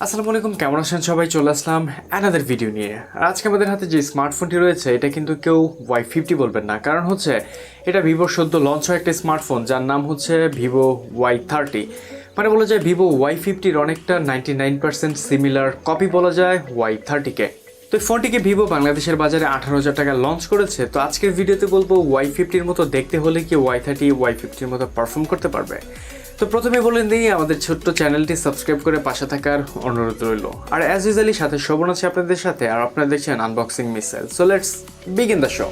আসসালামু আলাইকুম, কেমন আছেন সবাই? চলে আসলাম অ্যানাদার ভিডিও নিয়ে। আর আজকে আমাদের হাতে যে স্মার্টফোনটি রয়েছে এটা কিন্তু কেউ Y50 বলবেন না, কারণ হচ্ছে এটা ভিভোর সদ্য লঞ্চ হওয়া একটা স্মার্টফোন যার নাম হচ্ছে ভিভো Y30। মানে বলা যায় ভিভো Y50-র অনেকটা 99% সিমিলার কপি বলা যায় Y30-কে। তো এই ফোনটিকে ভিভো বাংলাদেশের বাজারে 18,000 টাকা লঞ্চ করেছে। তো আজকের ভিডিওতে বলবো Y50-র মতো দেখতে হলে কি Y30 Y50-র মতো পারফর্ম করতে পারবে। তো প্রথমে বলে দিই, আমাদের ছোট্ট চ্যানেলটি সাবস্ক্রাইব করে পাশে থাকার অনুরোধ রইল। আর অ্যাজ ইউজুয়ালি সাথে শোভন আছে আপনাদের সাথে, আর আপনারা দেখছেন unboxing missile. So let's begin the show.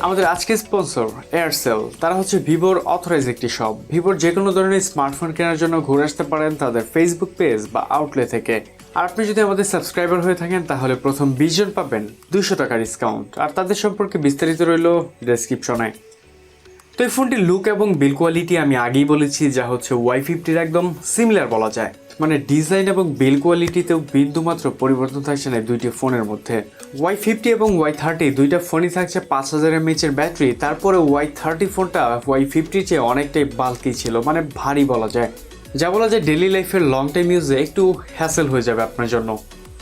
আমাদের আজকের স্পন্সর এয়ারসেল। তারা হচ্ছে ভিভোর অথরাইজ একটি শপ। ভিভোর যে কোনো ধরনের স্মার্টফোন কেনার জন্য ঘুরে আসতে পারেন তাদের ফেসবুক পেজ বা আউটলেট থেকে। আর আপনি যদি আমাদের সাবস্ক্রাইবার হয়ে থাকেন তাহলে প্রথম 20 জন পাবেন 200 টাকা ডিসকাউন্ট। আর তাদের সম্পর্কে বিস্তারিত রইল ডেসক্রিপশনে। তো এই ফোনটির লুক এবং বিল কোয়ালিটি আমি আগেই বলেছি, যা হচ্ছে Y50-র একদম সিমিলার বলা যায়। মানে ডিজাইন এবং বিল কোয়ালিটিতেও বিন্দুমাত্র পরিবর্তন থাকছে না দুইটি ফোনের মধ্যে। Y50 এবং Y30 দুইটা ফোনই থাকছে 5000 mAh ব্যাটারি। তারপরে Y30 ফোনটা Y50-র চেয়ে অনেকটাই বাল্কি ছিল, মানে ভারী বলা যায়, যা বলা যায় ডেলি লাইফের লং টাইম ইউজে একটু হ্যাসেল হয়ে যাবে আপনার জন্য।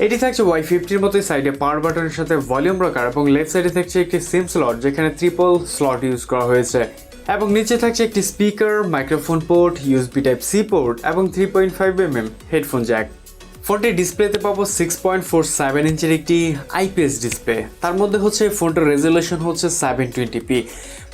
এটি থাকছে Y50-র মতোই, সাইডে পাওয়ার বাটনের সাথে ভলিউম রকার এবং লেফট সাইডে থাকছে একটি সিম স্লট যেখানে ট্রিপল স্লট ইউজ করা হয়েছে। এবং নিচে থাকছে একটি speaker, microphone port, USB Type-C port এবং 3.5mm হেডফোন জ্যাক। ফোনটির ডিসপ্লেতে পাবো 6.47 ইঞ্চের একটি IPS ডিসপ্লে। তার মধ্যে হচ্ছে ফোনটার রেজুলেশন হচ্ছে 720p।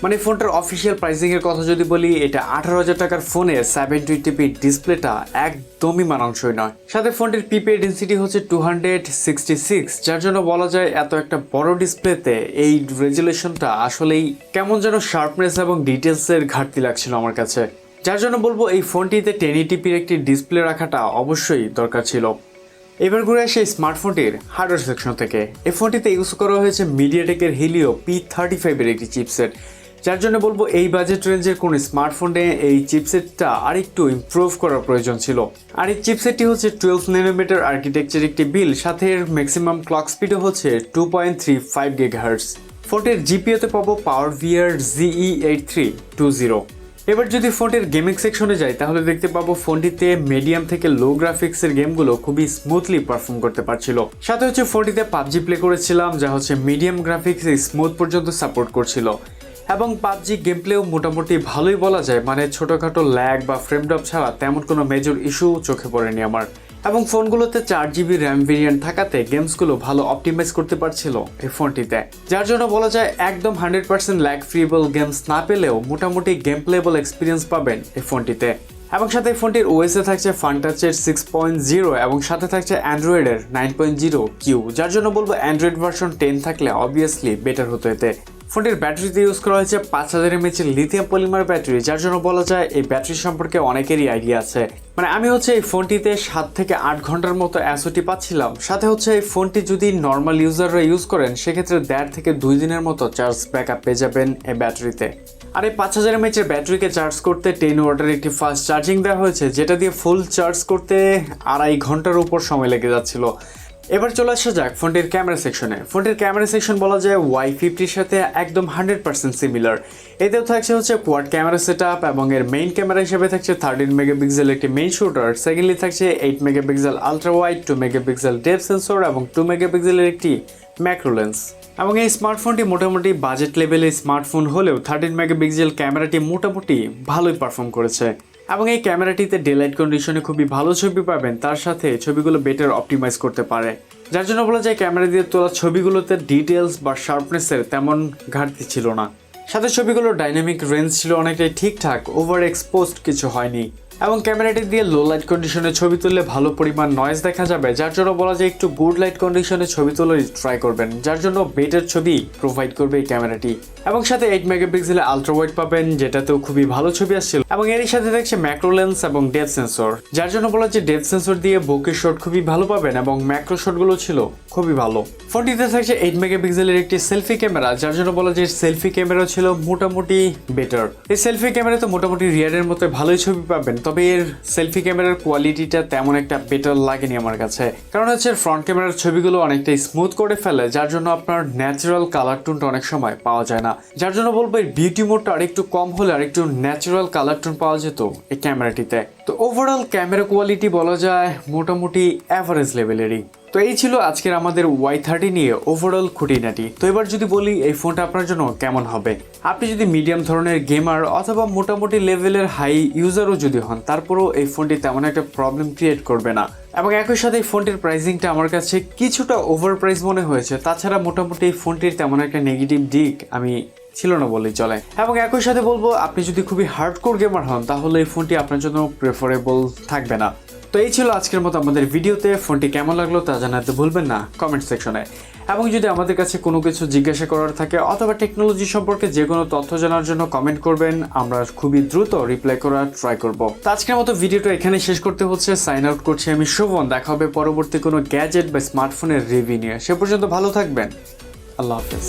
মানে ফোনটার অফিসিয়াল প্রাইসিংয়ের কথা যদি বলি, এটা 18,000 টাকার ফোনে 720p ডিসপ্লেটা একদমই মানানসই নয়। সাথে ফোনটির পিপিআই ডেন্সিটি হচ্ছে 266, যার জন্য বলা যায় এত একটা বড় ডিসপ্লেতে এই রেজুলেশনটা আসলেই কেমন যেন শার্পনেস এবং ডিটেলসের ঘাটতি লাগছিল আমার কাছে। যার জন্য বলবো এই ফোনটিতে 1080pর একটি ডিসপ্লে রাখাটা অবশ্যই দরকার ছিল। এবার ঘুরে আসে স্মার্টফোনটির হার্ডওয়্যার সেকশন থেকে। এই ফোনটিতে ইউজ করা হয়েছে মিডিয়াটেকের হিলিও P35-এর একটি চিপসেট, যার জন্য বলবো এই বাজেট রেঞ্জের কোন স্মার্টফোনে এই চিপসেটটা আরেকটু ইমপ্রুভ করার প্রয়োজন ছিল। আর এই চিপসেটটি হচ্ছে 12nm আর্কিটেকচার একটি বিল, সাথে এর ম্যাক্সিমাম ক্লক স্পিডও হচ্ছে 2.35 GHz। ফোনটির জিপিওতে পাবো PowerVR ZE8320। এবার যদি ফোনটির গেমিং সেকশনে যাই তাহলে দেখতে পাবো ফোনটিতে মিডিয়াম থেকে লো গ্রাফিক্সের গেমগুলো খুবই স্মুথলি পারফর্ম করতে পারছিল। সাথে হচ্ছে ফোনটিতে পাবজি প্লে করেছিলাম, যা হচ্ছে মিডিয়াম গ্রাফিক্স স্মুথ পর্যন্ত সাপোর্ট করছিল। এবং পাবজি গেম প্লেও মোটামুটি ভালোই বলা যায়, মানে ছোটোখাটো ল্যাগ বা ফ্রেম ড্রপ ছাড়া তেমন কোনো মেজর ইস্যু চোখে পড়েনি আমার। এবং ফোনগুলোতে 4GB র্যাম ভেরিয়েন্ট থাকাতে গেমসগুলো ভালো অপটিমাইজ করতে পারছিল এই ফোনটিতে, যার জন্য বলা যায় একদম 100% ল্যাগ ফ্রিবল গেমস না পেলেও মোটামুটি গেম প্লেবল এক্সপিরিয়েন্স পাবেন এই ফোনটিতে। এবং সাথে ফোনটির ওএসে থাকছে ফান্টাচের 6.0 এবং সাথে থাকছে অ্যান্ড্রয়েডের 9.0Q, যার জন্য বলবো অ্যান্ড্রয়েড ভার্সন 10 থাকলে অবভিয়াসলি বেটার হতো এতে। ফোনটির ব্যাটারিতে ইউজ করা হয়েছে 5000 mAh লিথিয়াম পলিমার ব্যাটারি, যার জন্য বলা যায় এই ব্যাটারি সম্পর্কে অনেকেরই আইডিয়া আছে। মানে আমি হচ্ছে এই ফোনটিতে 7 থেকে 8 ঘন্টার মতো এসওটি পাচ্ছিলাম। সাথে হচ্ছে এই ফোনটি যদি নর্মাল ইউজাররা ইউজ করেন সেক্ষেত্রে 1.5 থেকে 2 দিনের মতো চার্জ ব্যাকআপ পেয়ে যাবেন এই ব্যাটারিতে। আর এই 5000 mAh ব্যাটারিকে চার্জ করতে 10 ওয়াটের একটি ফাস্ট চার্জিং দেওয়া হয়েছে, যেটা দিয়ে ফুল চার্জ করতে 2.5 ঘন্টার উপর সময় লেগে যাচ্ছিল। এবার চলে আসা যাক ফোনটির ক্যামেরা সেকশনে। ফোনটির ক্যামেরা সেকশন বলা যায় Y50-র সাথে একদম 100% সিমিলার। এতেও থাকছে হচ্ছে কোয়াড ক্যামেরা সেটআপ এবং এর মেইন ক্যামেরা হিসেবে থাকছে 13 মেগাপিক্সেল একটি মেইন শুটার। সেকেন্ডলি থাকছে 8 megapixel ultra wide, 2 megapixel depth sensor এবং 2 মেগাপিক্সেলের একটি ম্যাক্রো লেন্স। এবং এই স্মার্টফোনটি মোটামুটি বাজেট লেভেলে স্মার্টফোন হলেও 13 মেগাপিক্সেল ক্যামেরাটি মোটামুটি ভালোই পারফর্ম করেছে। এবং এই ক্যামেরাটিতে ডেলাইট কন্ডিশনে খুবই ভালো ছবি পাবেন, তার সাথে ছবিগুলো বেটার অপটিমাইজ করতে পারে, যার জন্য বলা যায় ক্যামেরা দিয়ে তোলা ছবিগুলোতে ডিটেলস বা শার্পনেসের তেমন ঘাটতি ছিল না। সাথে ছবিগুলোর ডাইনামিক রেঞ্জ ছিল অনেকটাই ঠিকঠাক, ওভার এক্সপোজড কিছু হয়নি। এবং ক্যামেরাটি দিয়ে লো লাইট কন্ডিশনে ছবি তুললে ভালো পরিমাণ নয়েজ দেখা যাবে, যার জন্য বলা যায় একটু গুড লাইট কন্ডিশনে ছবি তোলার ট্রাই করবেন, যার জন্য বেটার ছবি প্রোভাইড করবে এই ক্যামেরাটি। এবং সাথে 8 মেগাপিক্সেলের আলট্রা ওয়াইড পাবেন, যেটাতেও খুবই ভালো ছবি আসছিল। এবং এরই সাথে থাকছে ম্যাক্রো লেন্স এবং ডেপথ সেন্সর, যার জন্য বলা যায় ডেপথ সেন্সর দিয়ে বোকে শট খুবই ভালো পাবেন এবং ম্যাক্রো শটগুলো ছিল খুবই ভালো। ফোনটিতে থাকছে 8 মেগাপিক্সেলের একটি সেলফি ক্যামেরা, যার জন্য বলা যায় সেলফি ক্যামেরা ছিল মোটামুটি বেটার। এই সেলফি ক্যামেরাতে মোটামুটি রিয়ারের মতো ভালোই ছবি পাবেন, তবে এর সেলফি ক্যামেরার কোয়ালিটিটা তেমন একটা বেটার লাগেনি আমার কাছে। কারণ হচ্ছে ফ্রন্ট ক্যামেরার ছবিগুলো অনেকটা স্মুথ করে ফেলে, যার জন্য আপনার ন্যাচারাল কালার টোনটা অনেক সময় পাওয়া যায় না। না, যার জন্য বলবো এর বিউটি মোডটা আরেকটু কম হলে আরেকটু ন্যাচারাল কালার টোন পাওয়া যেত এই ক্যামেরাটিতে। তো ওভারঅল ক্যামেরা কোয়ালিটি বলা যায় মোটামুটি অ্যাভারেজ লেভেলেরই। তো এই ছিল আজকের আমাদের Y30 নিয়ে ওভারঅল খুঁটিনাটি। তো এবার যদি বলি এই ফোনটা আপনার জন্য কেমন হবে, আপনি যদি মিডিয়াম ধরনের গেমার অথবা মোটামুটি লেভেলের হাই ইউজারও যদি হন, তারপরেও এই ফোনটি তেমন একটা প্রবলেম ক্রিয়েট করবে না। এবং একই সাথে এই ফোনটির প্রাইসিংটা আমার কাছে কিছুটা ওভার প্রাইস মনে হয়েছে। তাছাড়া মোটামুটি এই ফোনটির তেমন একটা নেগেটিভ দিক আমি ছিল না বলেই চলে। এবং একই সাথে বলবো আপনি যদি খুবই হার্ডকোর গেমার হন তাহলে এই ফোনটি আপনার জন্য প্রেফারেবল থাকবে না। তো এই ছিল আজকের মতো আমাদের ভিডিওতে। ফোনটি কেমন লাগলো তা জানাতে ভুলবেন না কমেন্ট সেকশনে। এবং যদি আমাদের কাছে কোনো কিছু জিজ্ঞাসা করার থাকে অথবা টেকনোলজি সম্পর্কে যে কোনো তথ্য জানার জন্য কমেন্ট করবেন, আমরা খুবই দ্রুত রিপ্লাই করার ট্রাই করব। তো আজকের মতো ভিডিওটা এখানে শেষ করতে হচ্ছে। সাইন আউট করছি আমি শোভন। দেখা হবে পরবর্তী কোনো গ্যাজেট বা স্মার্টফোনের রিভিউ নিয়ে। সে পর্যন্ত ভালো থাকবেন। আল্লাহ হাফেজ।